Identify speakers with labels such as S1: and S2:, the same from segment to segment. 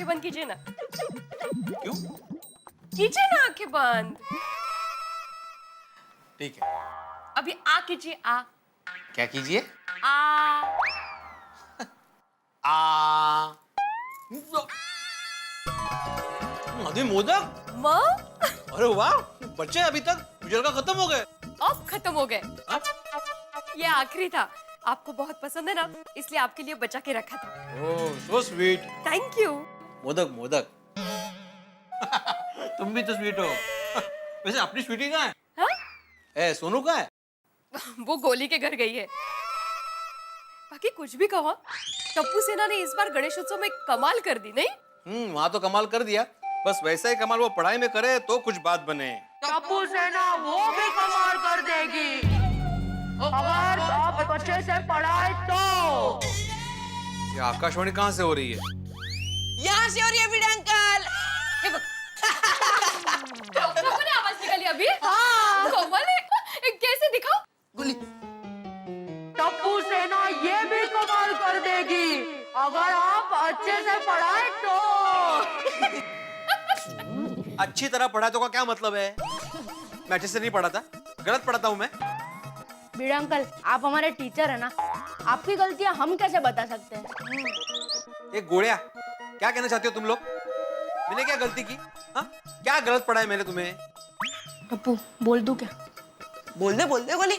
S1: आंखें बंद कीजिए ना,
S2: क्यों?
S1: कीजिए ना आंखें बंद।
S2: ठीक है।
S1: अभी आ कीजिए, आ
S2: क्या कीजिए?
S1: आ।
S2: आ मधुई मोदक।
S1: म
S2: अरे वाह, बच्चे अभी तक मुझे लगा खत्म हो गए।
S1: अब खत्म हो गए।
S2: हाँ?
S1: ये आखिरी था, आपको बहुत पसंद है ना, इसलिए आपके लिए बचा के रखा था।
S2: Oh so sweet.
S1: Thank you.
S2: Modak modak. तुम भी तो स्वीट हो। वैसे अपनी स्वीटी कहाँ है?
S1: हाँ?
S2: ए सोनू कहाँ है?
S1: वो गोली के घर गई है। बाकी कुछ भी कहो, टप्पू सेना ने इस बार गणेश उत्सव में कमाल कर दी, नहीं?
S2: वहाँ तो कमाल कर दिया, बस वैसा ही कमाल वो पढ़ाई में करे तो कुछ बात बने।
S3: टप्पू सेना वो भी कमाल कर देगी अगर आप अच्छे से पढ़ाए तो।
S2: ये आकाशवाणी कहाँ से हो रही है?
S3: यहाँ से हो रही है वीड अंकल।
S1: टप्पू ने आवाज निकाली अभी? हाँ। कमाल है। कैसे दिखाओ?
S3: गोली। टप्पू सेना ये भी कमाल कर देगी अगर आप अच्छे से पढ़ाए तो।
S2: अच्छी तरह पढ़ा तो का क्या मतलब है? मैं अच्छे से नहीं पढ़ा था, गलत पढ़ाता हूँ मैं।
S4: बीड़ा अंकल, आप हमारे टीचर है ना, आपकी गलतियां हम कैसे बता सकते हैं?
S2: एक गोड़िया, क्या कहना चाहते हो तुम लोग? मैंने क्या गलती की? हाँ? क्या गलत पढ़ा है मैंने तुम्हें?
S4: टप्पू बोल दूं क्या?
S3: बोल दे गोली।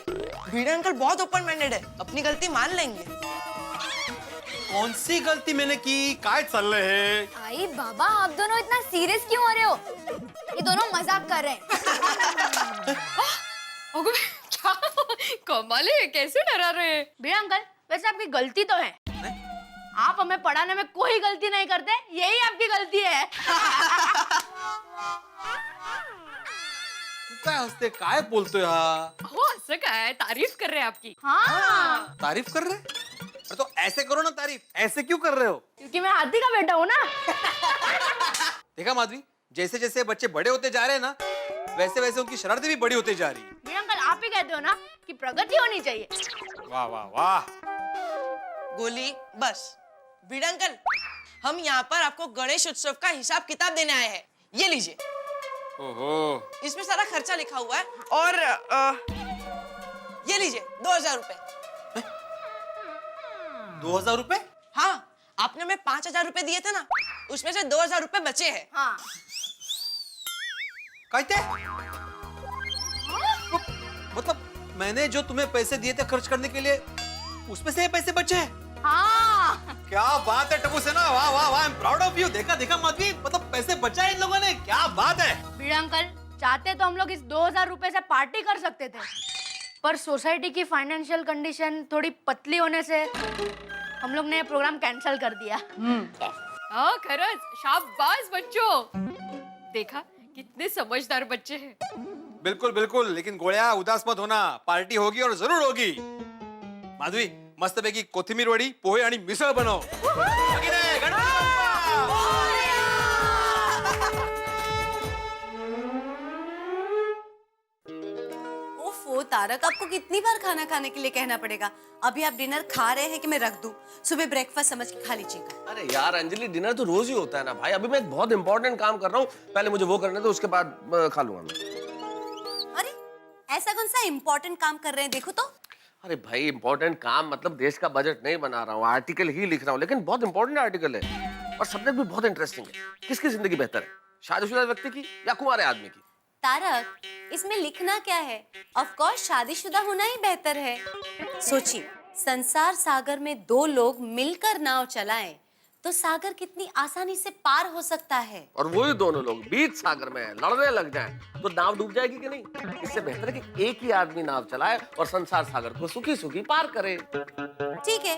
S3: वीड अंकल बहुत ओपन माइंडेड है, अपनी गलती मान लेंगे।
S2: कौन सी गलती मैंने की? काय चल रहे हैं?
S5: आई बाबा, आप दोनों इतना सीरियस क्यों हो रहे हो? ये दोनों मजाक कर रहे हैं।
S1: ओगो, क्या कमाल है, कैसे डरा रहे हैं?
S4: बीड़ा अंकल, वैसे आपकी गलती तो है। आप हमें पढ़ाने में कोई गलती नहीं करते, यही आपकी गलती है।
S2: काय हंसते, काय बोलतोय हा?
S1: हो, असं काय, तारीफ कर रहे हैं आपकी।
S4: हाँ,
S2: तारीफ कर रहे? अरे तो ऐसे करो ना तारीफ, ऐसे क्यों कर रहे हो?
S4: क्योंकि मैं हाथी का बेटा हूँ ना।
S2: देखा माधवी, जैसे जैसे बच्चे बड़े होते जा रहे हैं ना, वैसे वैसे उनकी शरारतें भी बड़ी होती जा रही है।
S4: बीड़ा अंकल, आप ही कहते हो ना कि प्रगति होनी चाहिए।
S2: वाह वाह वाह।
S3: गोली बस। वीड अंकल, हम यहाँ पर आपको गणेश उत्सव का हिसाब किताब देने आए हैं, ये लीजिए।
S2: ओहो,
S3: इसमें सारा खर्चा लिखा हुआ है और ये लीजिए 2000 रुपए।
S2: 2000 रुपए?
S3: हाँ, आपने हमें 5000 रुपए दिए थे ना, उसमें से 2000 रुपए बचे हैं।
S4: हाँ,
S2: कहते? मतलब मैंने जो तुम्हें पैसे दिए थे खर्च करने के लिए, उसमें से ये पैसे बचे हैं?
S4: हाँ।
S2: क्या बात है टप्पू सेना, वाह वाह वाह, I am proud of you. देखा देखा माधवी, मतलब पैसे बचाए इन लोगों ने, क्या बात है।
S4: बीड़ा अंकल, चाहते तो हम लोग इस 2000 रुपए से पार्टी कर सकते थे, पर सोसाइटी की फाइनेंशियल कंडीशन थोड़ी पतली होने से हम लोग ने ये प्रोग्राम कैंसिल कर दिया।
S1: हाँ, खरंच, शाबाश बच्चों। देखा, कितने समझदार बच्चे हैं।
S2: बिल्कुल बिल्कुल, लेकिन गोळ्या उदास मत होना, पार्टी होगी और जरूर होगी। माधवी, मस्तपैकी कोथिंबीर वडी, पोहे आणि मिसळ बनव। बाकी नाही, गणपती बाप्पा!
S6: ओफो तारक, आपको कितनी बार खाना खाने के लिए कहना पड़ेगा? अभी आप डिनर खा रहे हैं कि मैं रख दूं? सुबह ब्रेकफास्ट समझ के खा लीजिएगा।
S7: अरे यार अंजलि, डिनर तो रोज ही होता है ना भाई। अभी मैं एक बहुत इंपॉर्टेंट काम कर रहा हूँ, पहले मुझे वो करने दो, उसके बाद खा लूंगा मैं।
S6: अरे ऐसा कौन सा इम्पोर्टेंट काम कर रहे हैं, देखो तो।
S7: अरे भाई, इंपॉर्टेंट काम मतलब देश का बजट नहीं बना रहा हूँ, आर्टिकल ही लिख रहा हूँ, लेकिन बहुत इंपॉर्टेंट आर्टिकल है और सब्जेक्ट भी बहुत इंटरेस्टिंग है। किसकी जिंदगी बेहतर है, शादीशुदा व्यक्ति की या कुंवारे आदमी की?
S6: तारक, इसमें लिखना क्या है? ऑफ कोर्स शादीशुदा होना ही बेहतर है। सोचिए, संसार सागर में दो लोग मिलकर नाव चलाएं तो सागर कितनी आसानी से पार हो सकता है।
S7: और वही दोनों लोग बीच सागर में लड़ने लग जाएं तो नाव डूब जाएगी कि नहीं? इससे बेहतर है कि एक ही आदमी नाव चलाए और संसार सागर को सुखी सुखी पार करे।
S6: ठीक है,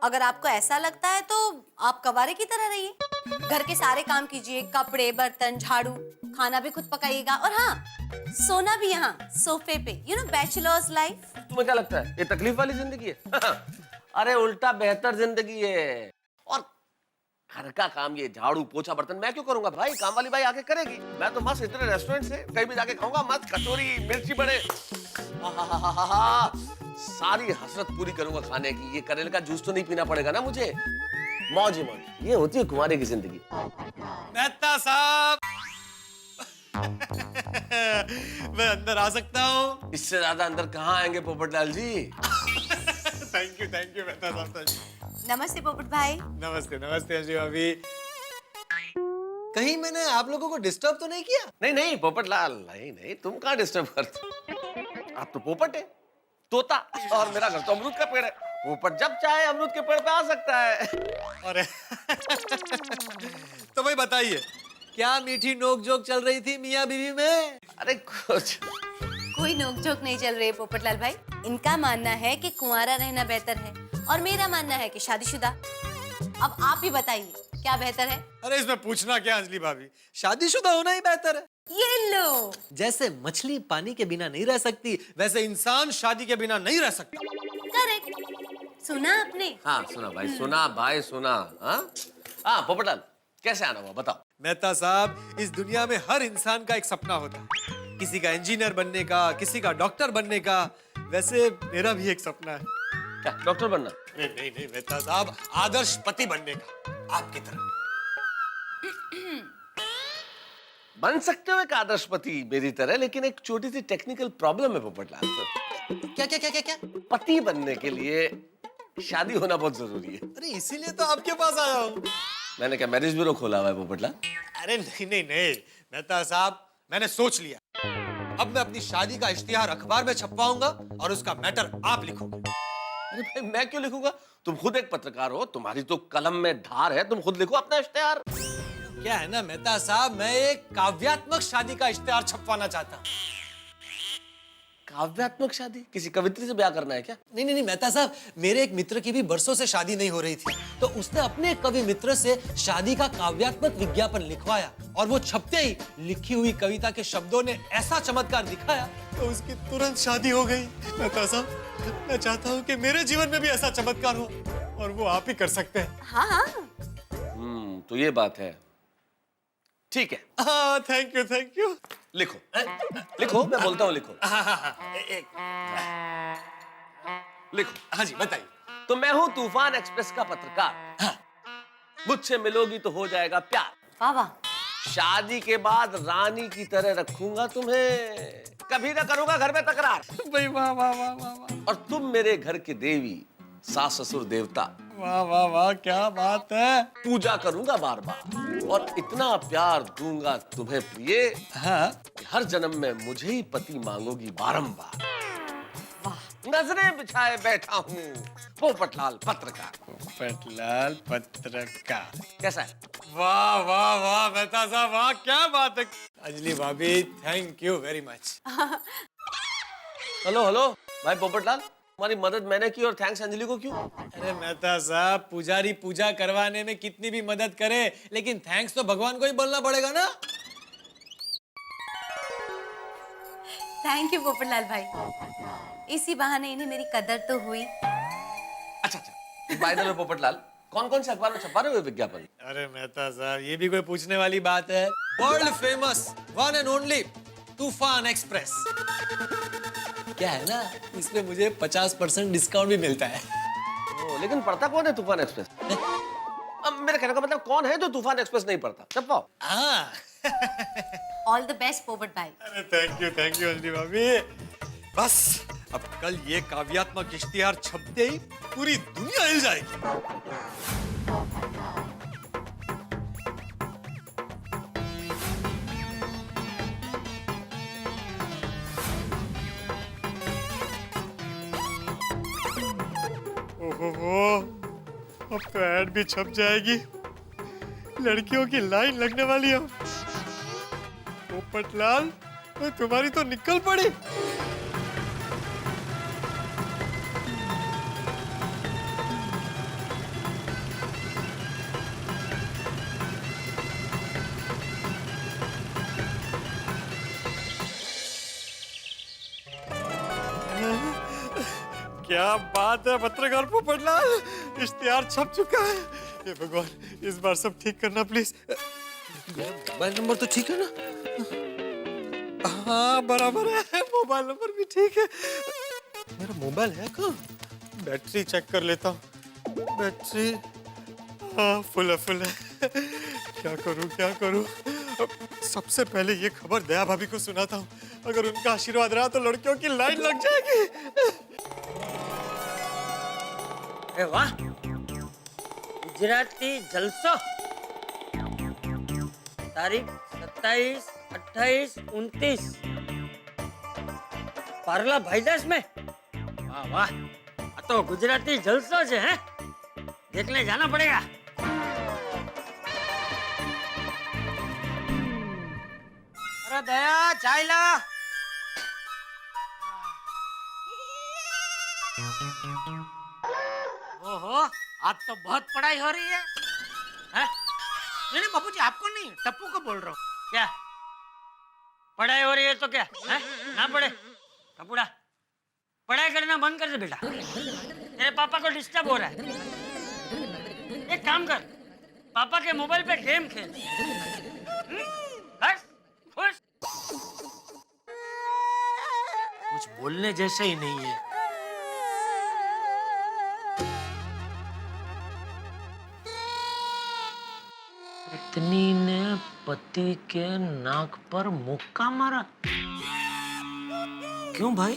S6: अगर आपको ऐसा लगता है तो आप कवारे की तरह रहिए, घर के सारे काम कीजिए, कपड़े, बर्तन, झाड़ू, खाना भी खुद पकाइएगा, और हाँ, सोना भी यहाँ सोफे पे, यू नो, बैचलर्स लाइफ।
S7: तुम्हें क्या लगता है ये तकलीफ वाली जिंदगी है? अरे उल्टा बेहतर जिंदगी है। और घर का काम, ये झाड़ू पोछा बर्तन मैं क्यों करूंगा भाई? काम वाली भाई आके करेगी। मैं तो मस्त इतने रेस्टोरेंट से कहीं भी जाके खाऊंगा, मस्त कचौरी, मिर्ची बड़े, सारी हसरत पूरी करूंगा खाने की। ये करेले का जूस तो नहीं पीना पड़ेगा ना मुझे। मौज ही मौज, ये होती है कुंवारे की जिंदगी।
S2: मेहता साहब मैं अंदर आ सकता हूँ?
S7: इससे ज्यादा अंदर कहाँ आएंगे पोपटलाल जी?
S2: थैंक यू मेहता साहब, thank you।
S6: नमस्ते पोपट भाई।
S2: नमस्ते नमस्ते अंजलि भाभी। कहीं मैंने आप लोगों को डिस्टर्ब तो नहीं किया?
S7: नहीं नहीं पोपटलाल, नहीं नहीं, तुम कहाँ डिस्टर्ब करते? आप तो पोपट है, तोता, और मेरा घर तो अमरूद का पेड़ है। पोपट जब चाहे अमरूद के पेड़ पे आ सकता है।
S2: अरे तो भाई बताइए, क्या मीठी नोक-झोंक चल रही थी मियां बीवी में?
S7: अरे कुछ
S6: कोई नोक-झोंक नहीं चल रही है पोपटलाल भाई। इनका मानना है कि कुंवारा रहना बेहतर है और मेरा मानना है कि शादीशुदा। अब आप ही बताइए क्या बेहतर है?
S2: अरे इसमें पूछना क्या अंजलि भाभी, शादीशुदा होना ही बेहतर है।
S6: ये लो।
S2: जैसे मछली पानी के बिना नहीं रह सकती, वैसे इंसान शादी के बिना नहीं रह सकता।
S6: करेक्ट। सुना आपने?
S7: हाँ सुना भाई, सुना भाई, सुना। हाँ पोपटलाल, कैसे आना हुआ बताओ?
S2: मेहता साहब, इस दुनिया में हर इंसान का एक सपना होता है, किसी का इंजीनियर बनने का, किसी का डॉक्टर बनने का। वैसे मेरा भी एक सपना है।
S7: क्या डॉक्टर बनना?
S2: नहीं मेहता साहब, आदर्श पति बनने का, आपकी तरह।
S7: बन सकते हो एक आदर्श पति मेरी तरह, लेकिन एक छोटी सी टेक्निकल प्रॉब्लम है पोपटलाल।
S2: क्या?
S7: पति बनने के लिए शादी होना बहुत जरूरी है।
S2: अरे इसीलिए तो आपके पास आया हूँ।
S7: मैंने क्या मैरिज ब्यूरो खोला हुआ है पोपटलाल?
S2: अरे नहीं मेहता साहब, मैंने सोच लिया, अब मैं अपनी शादी का इश्तिहार अखबार में छपवाऊंगा और उसका मैटर आप लिखोगे।
S7: अरे भाई मैं क्यों लिखूंगा? तुम खुद एक पत्रकार हो, तुम्हारी तो कलम में धार है, तुम खुद लिखो अपना इश्तिहार।
S2: क्या है ना मेहता साहब, मैं एक काव्यात्मक शादी का इश्तिहार छपवाना चाहता हूँ।
S7: काव्यात्मक शादी? किसी कवित्री से ब्याह करना है क्या?
S2: नहीं मेहता साहब, मेरे एक मित्र की भी बरसों से शादी नहीं हो रही थी, तो उसने अपने कवि मित्र से शादी का काव्यात्मक विज्ञापन लिखवाया और वो छपते ही लिखी हुई कविता के शब्दों ने ऐसा चमत्कार दिखाया तो उसकी तुरंत शादी हो गई। मेहता साहब, मैं चाहता हूँ कि मेरे जीवन में भी ऐसा चमत्कार हो, और वो आप ही कर सकते हैं।
S6: हाँ।
S7: तो ये बात है। ठीक है।
S2: Thank you.
S7: लिखो लिखो, मैं बोलता हूँ लिखो। लिखो।
S2: हाँ जी बताइए।
S7: तो मैं हूँ तूफान एक्सप्रेस का पत्रकार। मुझसे मिलोगी तो हो जाएगा प्यार।
S6: वाह वाह।
S7: शादी के बाद रानी की तरह रखूंगा तुम्हें, कभी ना करूंगा घर में तकरार।
S2: भाई वाह वाह वाह वाह वाह
S7: और तुम मेरे घर के देवी, सास ससुर देवता।
S2: वाह वाह वाह, क्या बात है।
S7: पूजा करूंगा बार बार और इतना प्यार दूंगा तुम्हें प्रिय, कि हर जन्म में मुझे ही पति मांगोगी बारंबार। नजरें बिछाए बैठा हूँ पोपटलाल पत्रकार।
S2: पोपटलाल पत्रकार।
S7: कैसा है?
S2: वाह वाह वाह मेहता साहब, वाह क्या बात है। अंजलि भाभी, thank you very much.
S7: Hello hello भाई पोपटलाल, तुम्हारी मदद मैंने की और थैंक्स अंजलि को क्यों?
S2: अरे मेहता साहब, पुजारी पूजा करवाने में कितनी भी मदद करे, लेकिन थैंक्स तो भगवान को ही बोलना पड़ेगा ना।
S6: थैंक यू पोपटलाल भाई, इसी बहाने इन्हें मेरी कदर तो हुई।
S7: अच्छा बाय द वे पोपटलाल, कौन कौन से अखबार में छपा रहे हो विज्ञापन?
S2: अरे मेहता साहब, ये भी कोई पूछने वाली बात है। World famous one and only तूफान एक्सप्रेस। क्या है ना, इसमें मुझे 50% डिस्काउंट भी मिलता है।
S7: लेकिन पढ़ता कौन है तूफान एक्सप्रेस? अब मेरे कहने का मतलब कौन है जो तूफान एक्सप्रेस नहीं पढ़ता? छपवाओ।
S2: हाँ।
S6: ऑल द बेस्ट पोपट भाई।
S2: अरे थैंक यू अंजलि भाभी। बस अब कल ये काव्यात्मक इश्तिहार छपते ही पूरी दुनिया हिल जाएगी। ओहो, अब तो ऐड भी छप जाएगी, लड़कियों की लाइन लगने वाली है। पोपटलाल, तुम्हारी तो निकल पड़ी। क्या बात है पत्रकार पोपटलाल, इश्तिहार छप चुका है। ये भगवान, इस बार सब ठीक करना प्लीज। मोबाइल नंबर तो ठीक है ना? हाँ बराबर है, मोबाइल नंबर भी ठीक है। मेरा मोबाइल है कहाँ? बैटरी चेक कर लेता हूँ। बैटरी,
S8: हाँ फुल है क्या करूं सबसे पहले ये खबर दया भाभी को सुनाता हूँ। अगर उनका आशीर्वाद रहा तो लड़कियों की लाइन लग जाएगी।
S9: अरे वाह, गुजराती जलसो। तारीख 27, 28, 29 पार्ला भाईदास में। वाह वाह, तो गुजराती जलसो है, हैं? देखने जाना पड़ेगा। अरे दया, चाय ला। ओहो, आज तो बहुत पढ़ाई हो रही है। हैं? नहीं बाबूजी, आपको नहीं, टप्पू को बोल रहा हूँ। क्या पढ़ाई हो रही है तो क्या है? ना पढ़े टप्पूड़ा, पढ़ाई करना बंद कर दे बेटा। तेरे पापा को डिस्टर्ब हो रहा है। एक काम कर, पापा के मोबाइल पे गेम खेल। बस खुश। कुछ बोलने जैसा ही नहीं है। पत्नी ने पति के नाक पर मुक्का मारा। क्यों भाई?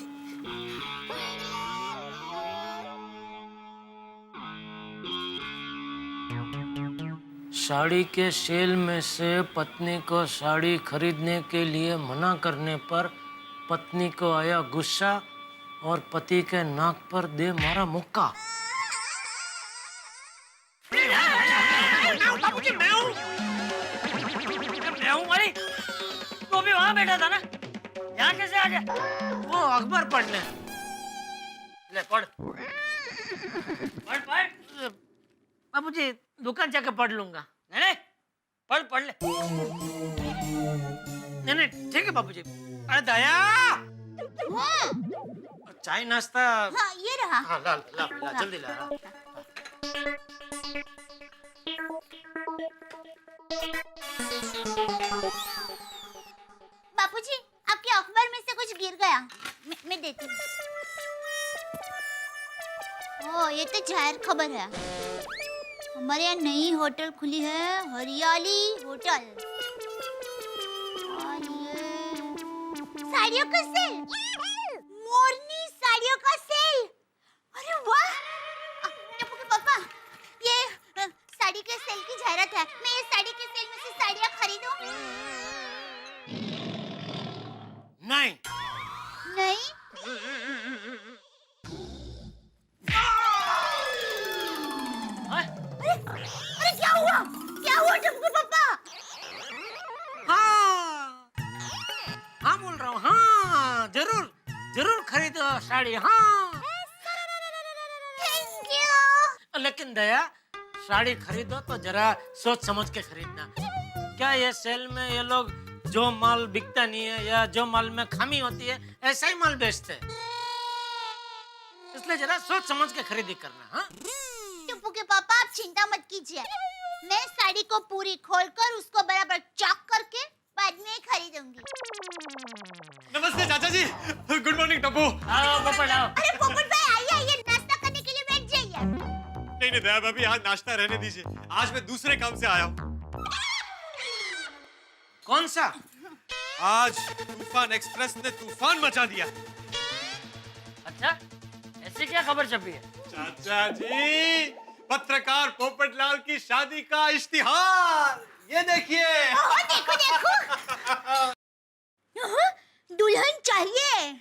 S9: साड़ी के सेल में से पत्नी को साड़ी खरीदने के लिए मना करने पर पत्नी को आया गुस्सा और पति के नाक पर दे मारा मुक्का। वो भी वहां बैठा था ना, यहाँ कैसे आ गया? वो अखबार पढ़ने। ले पढ़ पढ़ पढ़। बाबूजी दुकान जाके पढ़ लूंगा। नहीं पढ़ ले। नहीं ठीक है बाबूजी। अरे दया, चाय नाश्ता।
S5: हाँ ये रहा।
S9: हाँ ला जल्दी ला।
S5: बापूजी, आपके अखबार में से कुछ गिर गया। मैं देती हूँ। ओह, ये तो जाहिर खबर है। हमारे यहाँ नई होटल खुली है, हरियाली होटल। और ये साड़ियों का सेल, मोरनी साड़ियों का सेल। अरे वाह! टप्पू के पापा, ये साड़ी के सेल की जाहिरात है। मैं ये साड़ी के सेल में से साड़ियाँ खरीदूं?
S9: नहीं
S5: नहीं? अरे क्या हुआ? क्या हुआ टप्पू पापा?
S9: हाँ बोल रहा हूँ। हाँ जरूर खरीदो साड़ी। हाँ
S5: थैंक यू।
S9: लेकिन दया, साड़ी खरीदो तो जरा सोच समझ के खरीदना। क्या ये सेल में ये लोग जो माल बिकता नहीं है या जो माल में खामी होती है ऐसा ही माल बेचते हैं, इसलिए जरा सोच समझ के खरीदी करना। हाँ
S5: टप्पू के पापा, आप चिंता मत कीजिए। मैं साड़ी को पूरी खोलकर उसको बराबर चॉक करके बाद में खरीदूंगी।
S8: नमस्ते चाचा जी। Good morning Tappu.
S9: आओ पोपट आओ।
S5: अरे पोपट भाई, आइए नाश्ता करने के लिए बैठ जाइए।
S8: नहीं दया भाभी, आज नाश्ता रहने दीजिए। आज मैं दूसरे काम से आया हूँ।
S9: कौन सा?
S8: आज तूफान एक्सप्रेस ने तूफान मचा दिया।
S9: अच्छा, ऐसी क्या खबर छपी है?
S8: चाचा जी, पत्रकार पोपटलाल की शादी का इश्तिहार, ये देखिए।
S5: देखो दुल्हन चाहिए।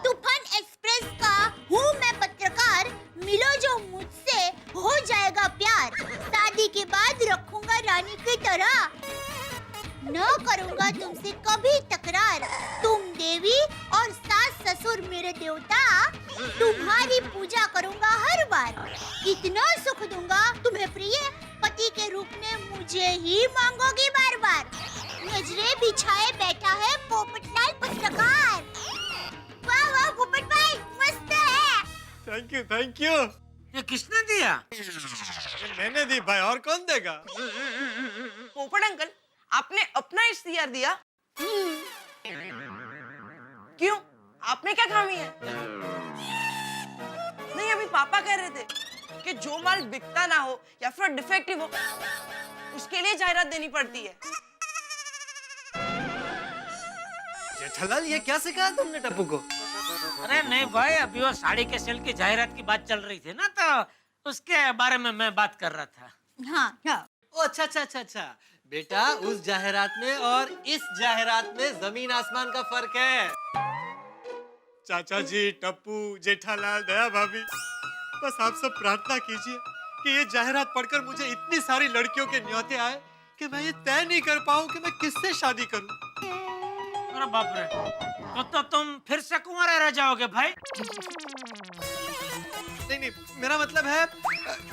S5: तूफान एक्सप्रेस का हूँ मैं पत्रकार, मिलो जो मुझसे हो जाएगा प्यार। शादी के बाद रखूंगा रानी की तरह, न करूंगा तुमसे कभी तकरार। तुम देवी और सास ससुर मेरे देवता, तुम्हारी पूजा करूंगा हर बार। इतना सुख दूंगा तुम्हें प्रिय, पति के रूप में मुझे ही मांगोगी बार बार। नजरे बिछाए बैठा है पोपटलाल पत्रकार। वाह वाह पोपट भाई, मस्त है।
S8: Thank you.
S9: ये किसने दिया?
S8: मैंने दी भाई, और कौन देगा?
S3: पोपट अंकल, आपने अपना इश्तिहार दिया? क्यों? आप में क्या खामी है? नहीं, अभी पापा कह रहे थे कि जो माल बिकता ना हो या फिर डिफेक्टिव हो उसके लिए जाहिरात देनी पड़ती है।
S8: जेठालाल ये क्या सिखाया तुमने टप्पू को?
S9: अरे नहीं भाई, अभी वो साड़ी के सेल की जाहिरात की बात चल रही थी ना, तो उसके बारे में मैं बात कर रहा था।
S5: हाँ
S2: ओ अच्छा अच्छा अच्छा अच्छा बेटा, उस जाहिरात में और इस जाहिरात में जमीन आसमान का फर्क है।
S8: चाचा जी, टप्पू, जेठालाल, दया भाभी, बस आप सब प्रार्थना कीजिए कि ये जाहिरात पढ़कर मुझे इतनी सारी लड़कियों के न्योते आए कि मैं ये तय नहीं कर पाऊं कि मैं किससे शादी करूं।
S9: अरे बाप रे, तो तुम फिर से कुंवारे रह जाओगे भाई।
S8: नहीं, मेरा मतलब है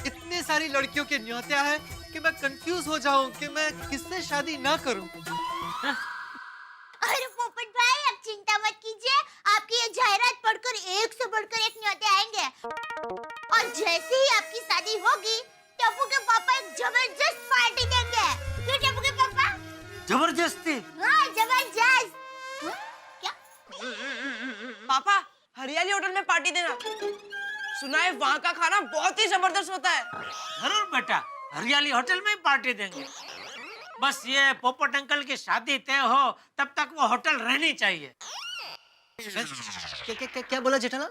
S8: इतनी सारी लड़कियों के न्योते आए कि मैं कंफ्यूज हो जाऊं कि मैं किससे शादी ना करूं।
S5: अरे पोपट भाई, आप चिंता मत कीजिए, आपकी ये जाहिरात पढ़कर एक से बढ़कर एक न्योते आएंगे। और जैसे ही आपकी शादी होगी, टप्पू के पापा एक जबरदस्त पार्टी देंगे। क्यों टप्पू के पापा?
S9: जबरदस्ती?
S5: हाँ, जबरदस्त। क्या?
S3: पापा, हरियाली होटल में पार्टी देना। सुना है वहाँ का खाना बहुत ही जबरदस्त होता है।
S9: जरूर बेटा, हरियाली होटल में ही पार्टी देंगे। बस ये पोपट अंकल की शादी तय हो तब तक वो होटल रहनी चाहिए।
S2: क्या बोला जेठालाल?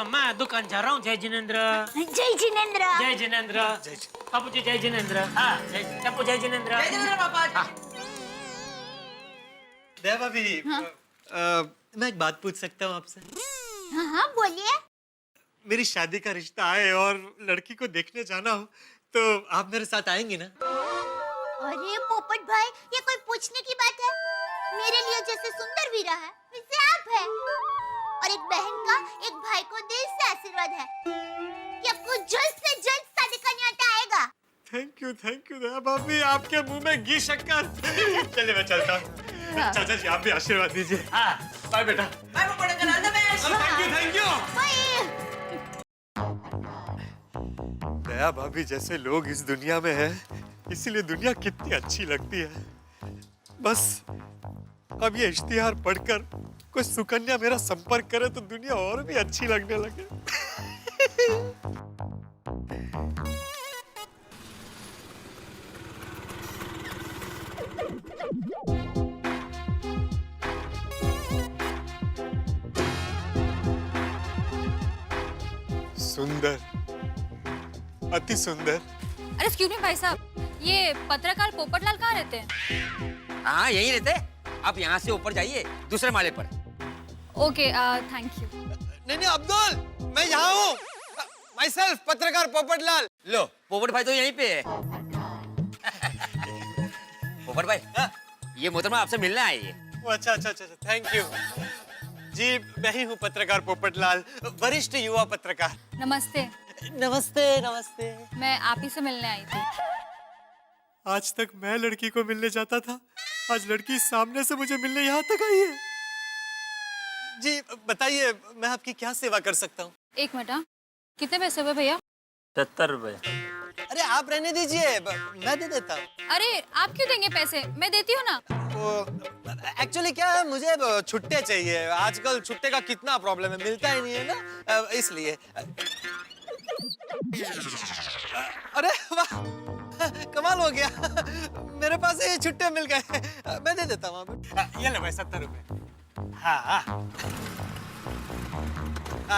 S9: मैं दुकान जा रहा हूँ। जय जिनेंद्र।
S5: जय जिनेंद्र।
S9: जय जिनेंद्र। बाबू जी जय जिनेंद्र। हाँ, टप्पू जय जिनेंद्र।
S3: जय जिनेंद्र पापा।
S8: दया भाभी, मैं एक बात पूछ सकता हूँ आपसे?
S5: हाँ, बोलिए।
S8: मेरी शादी का रिश्ता आए और लड़की को देखने जाना हो तो आप मेरे साथ आएंगी ना?
S5: अरे पोपट भाई, ये कोई पूछने की बात है? मेरे लिए जैसे सुंदर वीरा है, वैसे आप है। और एक बहन का एक भाई को दिल से आशीर्वाद है कि आपको जल्द से जल्द शादी का न्योता आएगा।
S8: थैंक यू दया भाभी, आपके मुंह में घी शक्कर। चलिए मैं चलता हूँ। चाचा जी आप भी आशीर्वाद दीजिए। बाय बेटा।
S3: Bye Popat uncle, all the best.
S8: Thank you.
S5: Bye.
S8: Daya भाभी जैसे लोग इस दुनिया में हैं, इसीलिए दुनिया कितनी अच्छी लगती है। बस अब ये इश्तिहार पढ़कर कोई सुकन्या मेरा संपर्क करे तो दुनिया और भी अच्छी लगने लगे। सुंदर, अति सुंदर।
S10: अरे एक्सक्यूज मी भाई साहब, ये पत्रकार पोपटलाल कहाँ रहते हैं?
S11: हाँ यहीं रहते हैं। आप यहाँ से ऊपर जाइए, दूसरे माले पर।
S10: Okay, thank you.
S2: नहीं अब्दुल, मैं यहाँ हूँ। माई सेल्फ पत्रकार पोपटलाल।
S11: लो, पोपट भाई तो यहीं पे है। पोपट भाई, ये मोहतरमा आपसे मिलने आई है।
S8: अच्छा, थैंक यू जी। मैं ही हूँ पत्रकार पोपटलाल, वरिष्ठ युवा पत्रकार।
S10: नमस्ते।
S2: नमस्ते।
S10: मैं आप ही से मिलने आई थी।
S8: आज तक मैं लड़की को मिलने जाता था, आज लड़की सामने से मुझे मिलने यहाँ तक आई है। जी बताइए, मैं आपकी क्या सेवा कर सकता हूँ?
S10: एक मिनट, हाँ। कितने पैसे हुए भैया?
S9: 70 रुपए।
S2: अरे आप रहने दीजिए, मैं दे देता हूँ।
S10: अरे आप क्यों देंगे पैसे? मैं देती हूँ ना।
S2: एक्चुअली क्या है, मुझे छुट्टे चाहिए। आजकल छुट्टे का कितना प्रॉब्लम है, मिलता ही नहीं है ना, इसलिए। अरे वाह, कमाल हो गया, मेरे पास ये छुट्टे मिल गए। मैं दे देता हूँ।
S8: ये ले भाई 70 रुपए।
S2: हाँ,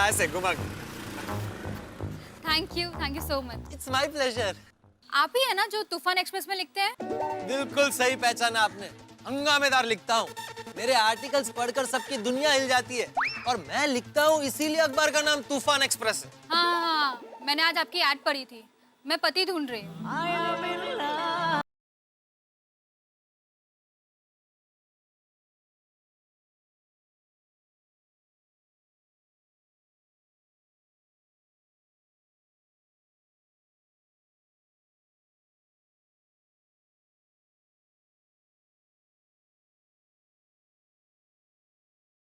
S2: ऐसे घुमा।
S10: Thank you so much.
S2: It's my pleasure.
S10: आप ही है ना जो तूफान एक्सप्रेस में लिखते हैं?
S2: बिल्कुल सही पहचाना आपने। हंगामेदार लिखता हूँ, मेरे आर्टिकल्स पढ़कर सबकी दुनिया हिल जाती है। और मैं लिखता हूँ इसीलिए अखबार का नाम तूफान एक्सप्रेस है।
S10: हाँ, मैंने आज आपकी ऐड पढ़ी थी। मैं पति ढूंढ रही हूँ।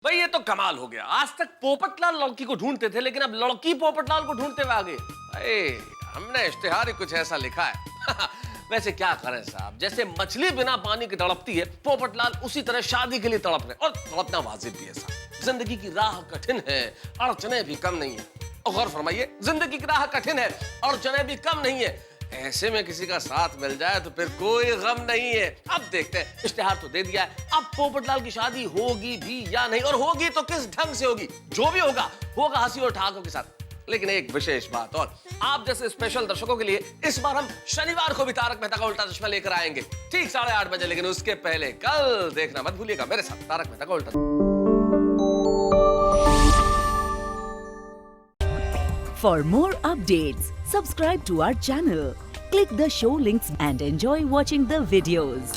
S7: भाई ये तो कमाल हो गया। आज तक पोपटलाल लड़की को ढूंढते थे, लेकिन अब लड़की पोपटलाल को ढूंढते हुए आ गए। अरे हमने इश्तिहार ही कुछ ऐसा लिखा है। वैसे क्या करें साहब, जैसे मछली बिना पानी की तड़पती है, पोपटलाल उसी तरह शादी के लिए तड़प रहे। और तड़पना वाजिब भी है साहब। जिंदगी की राह कठिन है, अड़चने भी कम नहीं है। और गौर फरमाइए, जिंदगी की राह कठिन है और जने भी कम नहीं है। ऐसे में किसी का साथ मिल जाए तो फिर कोई गम नहीं है। अब देखते हैं, इश्तिहार तो दे दिया है, अब पोपटलाल की शादी होगी भी या नहीं, और होगी तो किस ढंग से होगी। जो भी होगा होगा हंसी और ठहाकों के साथ। लेकिन एक विशेष बात और, आप जैसे स्पेशल दर्शकों के लिए इस बार हम शनिवार को भी तारक मेहता का उल्टा चश्मा लेकर आएंगे, ठीक 8:30 बजे। लेकिन उसके पहले कल देखना मत भूलिएगा मेरे साथ तारक मेहता का उल्टा।
S12: For more updates, subscribe to our channel, click the show links and enjoy watching the videos.